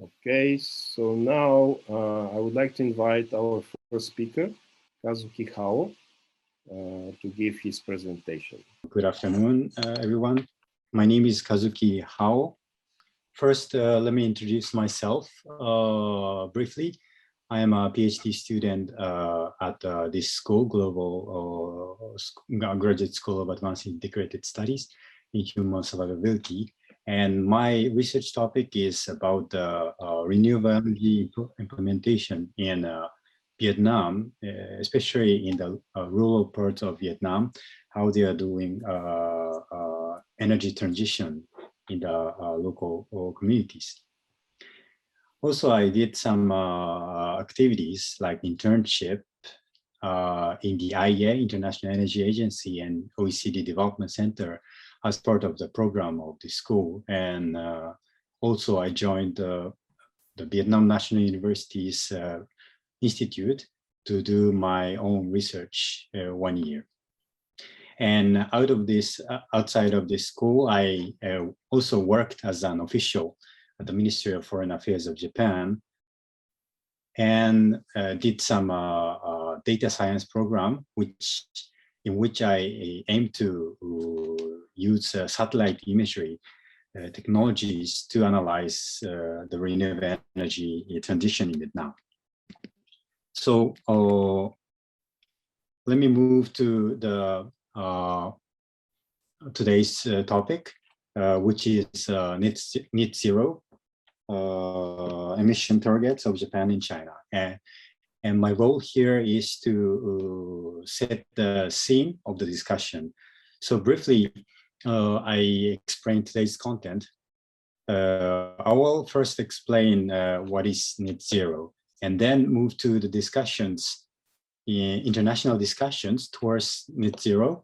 Okay, so now I would like to invite our first speaker, Kazuki Hao, to give his presentation. Good afternoon, everyone. My name is Kazuki Hao. First, let me introduce myself briefly. I am a PhD student at this school, Global Graduate School of Advanced Integrated Studies in Human Survivability. And my research topic is about renewable energy implementation in Vietnam, especially in the rural parts of Vietnam, how they are doing energy transition in the local communities. Also, I did some activities like internship in the IEA, International Energy Agency, and OECD Development Center as part of the program of the school. And also I joined the Vietnam National University's Institute to do my own research 1 year. And out of this, outside of this school, I also worked as an official at the Ministry of Foreign Affairs of Japan, and did some data science program, in which I aim to use satellite imagery technologies to analyze the renewable energy transition in Vietnam. So let me move to the today's topic, which is net zero emission targets of Japan and China. And my role here is to set the scene of the discussion. So briefly, I explain today's content. I will first explain what is net zero, and then move to the discussions, international discussions towards net zero,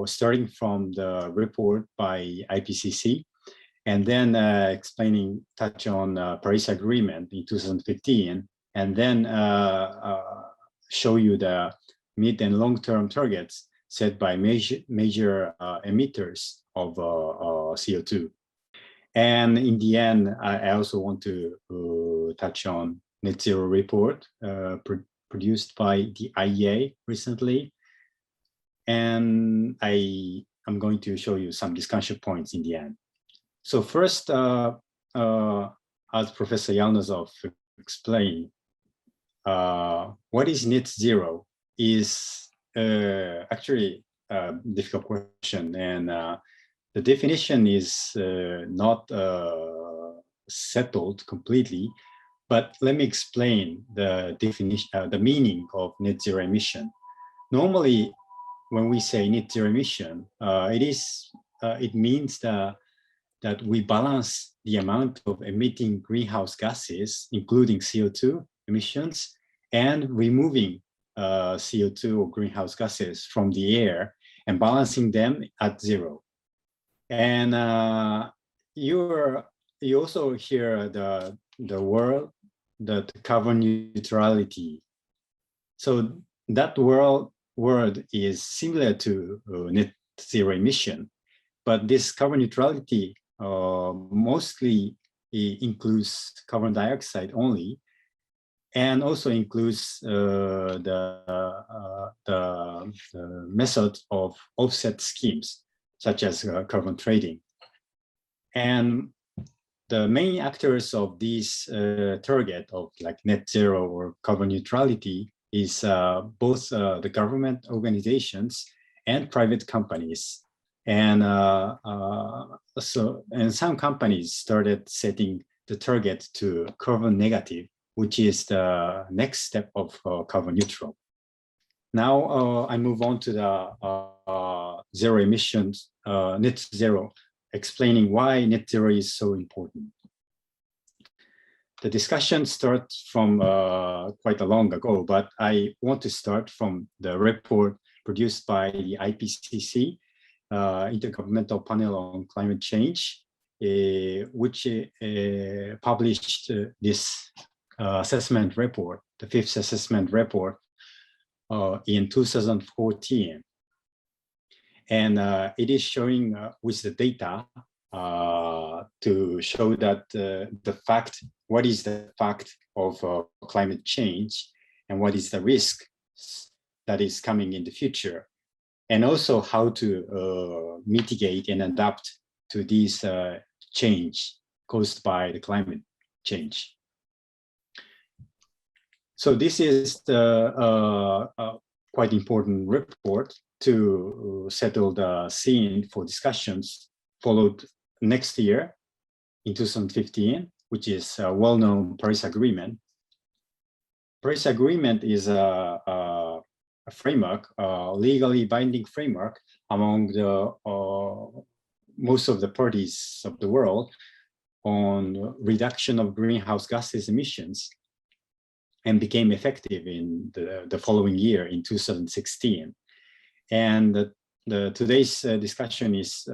starting from the report by IPCC, and then touch on Paris Agreement in 2015, and then show you the mid and long-term targets set by major emitters of CO2. And in the end, I also want to touch on net zero report produced by the IEA recently. And I'm going to show you some discussion points in the end. So first, as Professor Yalnazov explained, what is net zero is actually a difficult question, and the definition is not settled completely. But let me explain the definition, the meaning of net zero emission. Normally, when we say net zero emission, it means that we balance the amount of emitting greenhouse gases, including CO2 emissions, and removing CO2 or greenhouse gases from the air and balancing them at zero. And you also hear the word, that carbon neutrality. So that word is similar to net zero emission, but this carbon neutrality mostly includes carbon dioxide only, and also includes the method of offset schemes, such as carbon trading. And the main actors of this target of like net zero or carbon neutrality is both the government organizations and private companies. And some companies started setting the target to carbon negative, which is the next step of carbon neutral. Now I move on to the zero emissions, net zero, explaining why net zero is so important. The discussion starts from quite a long ago, but I want to start from the report produced by the IPCC, Intergovernmental Panel on Climate Change, which published this assessment report, the fifth assessment report, in 2014. And it is showing with the data to show that what is the fact of climate change and what is the risk that is coming in the future, and also how to mitigate and adapt to these change caused by the climate change. So this is the quite important report to settle the scene for discussions followed next year in 2015, which is a well-known Paris Agreement. Paris Agreement is a framework, a legally binding framework among the most of the parties of the world on reduction of greenhouse gases emissions, and became effective in the following year in 2016. And today's discussion is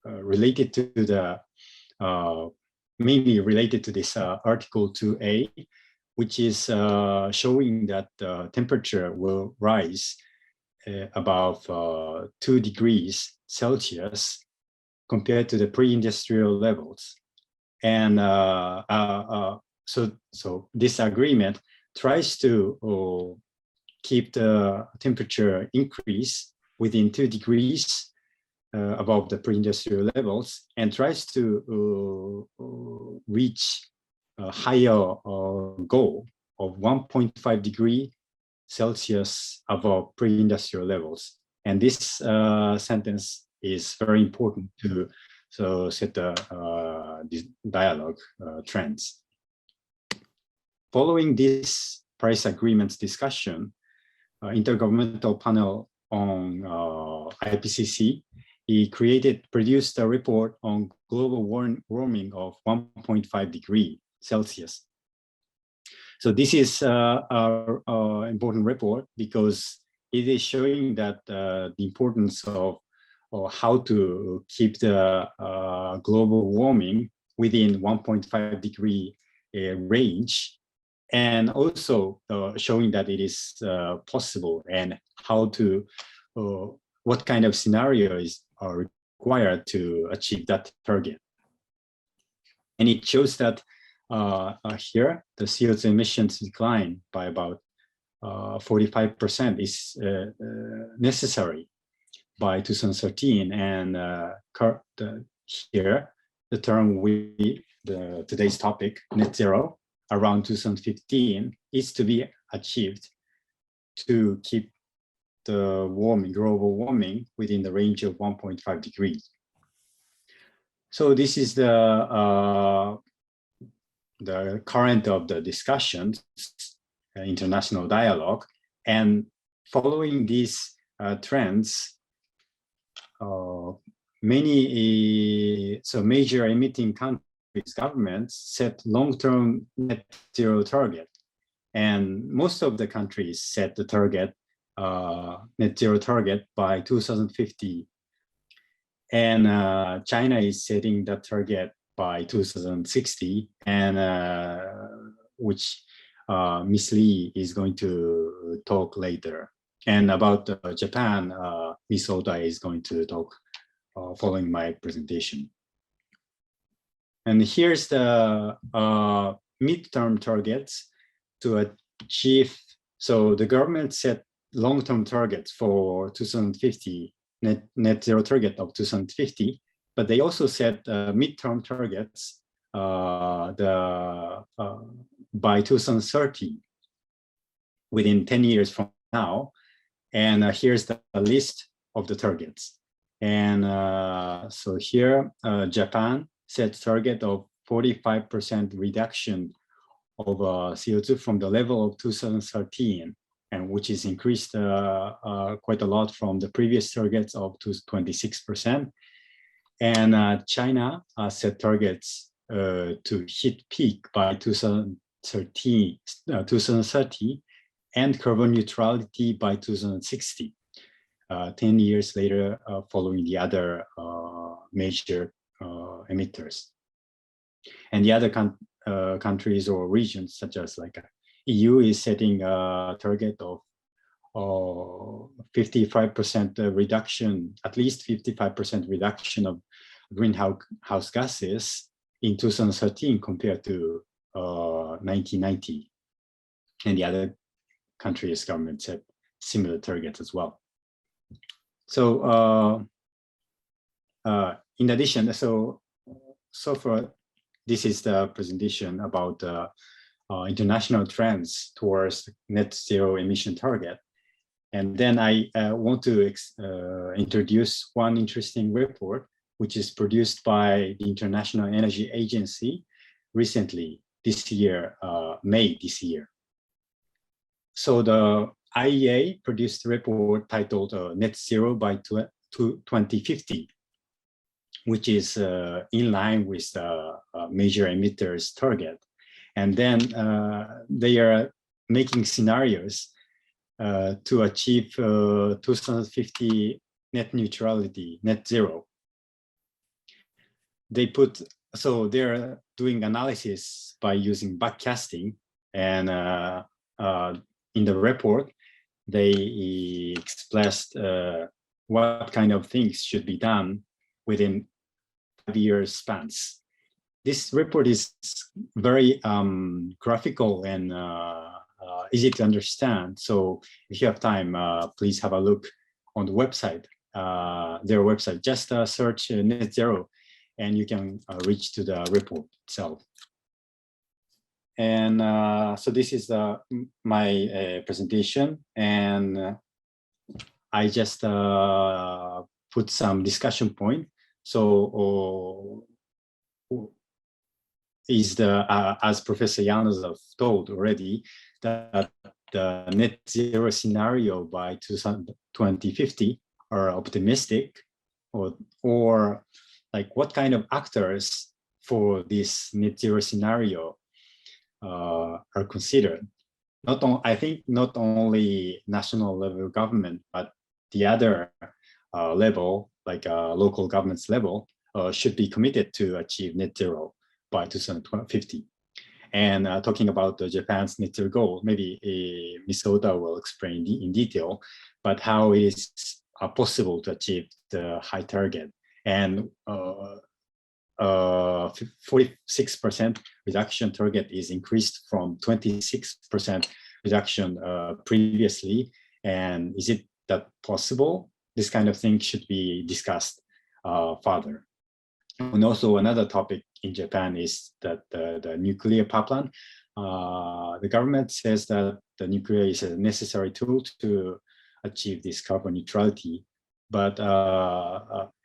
related to the mainly related to this Article 2A, which is showing that temperature will rise above 2 degrees Celsius compared to the pre-industrial levels. And so this agreement tries to keep the temperature increase within 2 degrees above the pre-industrial levels, and tries to reach a higher goal of 1.5 degree Celsius above pre-industrial levels. And this sentence is very important to set the dialogue trends. Following this Paris Agreement's discussion, Intergovernmental Panel on IPCC, he produced a report on global warming of 1.5 degree Celsius. So this is an important report because it is showing that the importance of how to keep the global warming within 1.5 degree range, and also showing that it is possible, and how to what kind of scenarios are required to achieve that target. And it shows that here the CO2 emissions decline by about 45% is necessary by 2013, and here the term today's topic, net zero, around 2015 is to be achieved to keep the global warming within the range of 1.5 degrees. So this is the current of the discussions, international dialogue, and following these trends, major emitting countries' governments set long-term net zero target, and most of the countries set the target net zero target by 2050, and China is setting that target by 2060, and which Ms. Lee is going to talk later. And about Japan, Ms. Oda is going to talk following my presentation. And here's the midterm targets to achieve. So the government set long-term targets for 2050, net zero target of 2050, but they also set midterm targets by 2030, within 10 years from now. And here's the list of the targets. And so here, Japan sets target of 45% reduction of CO2 from the level of 2013, and which is increased quite a lot from the previous targets of 26%. And China set targets to hit peak by 2030 and carbon neutrality by 2060, 10 years later, following the other major emitters. And the other countries or regions, such as like EU, is setting a target of 55% reduction, at least 55% reduction of greenhouse gases in 2013 compared to 1990. And the other countries' governments have similar targets as well. So in addition, so far, this is the presentation about international trends towards net zero emission target. And then I want to introduce one interesting report, which is produced by the International Energy Agency recently, this year, May this year. So the IEA produced a report titled Net Zero by 2050, which is in line with the major emitters target. And then they are making scenarios to achieve 2050 net neutrality, net zero. So they're doing analysis by using backcasting, and in the report, they expressed what kind of things should be done within 5-year spans. This report is very graphical and easy to understand. So if you have time, please have a look on the website, their website. Just search net zero and you can reach to the report itself. And so this is my presentation, and I just put some discussion point. So as Professor Yanosov told already, that the net zero scenario by 2050 are optimistic, or like what kind of actors for this net zero scenario are considered. I think not only national level government, but the other level, like local governments level, should be committed to achieve net zero by 2050. And talking about Japan's net zero goal, maybe Ms. Oda will explain in detail, but how it is possible to achieve the high target. And 46% reduction target is increased from 26% reduction previously. And is it that possible? This kind of thing should be discussed further. And also another topic in Japan is that the nuclear power plant. The government says that the nuclear is a necessary tool to achieve this carbon neutrality, but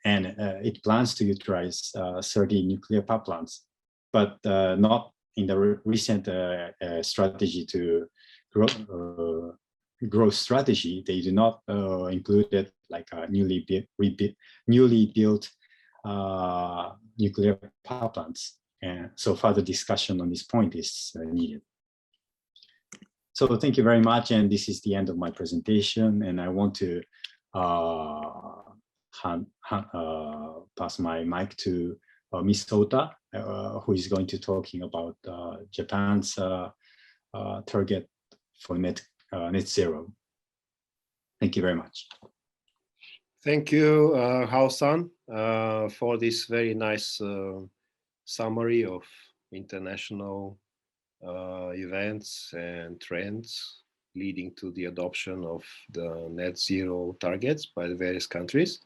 it plans to utilize 30 nuclear power plants, but not in the recent strategy to growth strategy. They do not include it like a newly built nuclear power plants. And so further discussion on this point is needed. So thank you very much. And this is the end of my presentation. And I want to pass my mic to Ms. Ota, who is going to talking about Japan's target for net zero. Thank you very much. Thank you, Hao-san, for this very nice summary of international events and trends leading to the adoption of the net zero targets by the various countries.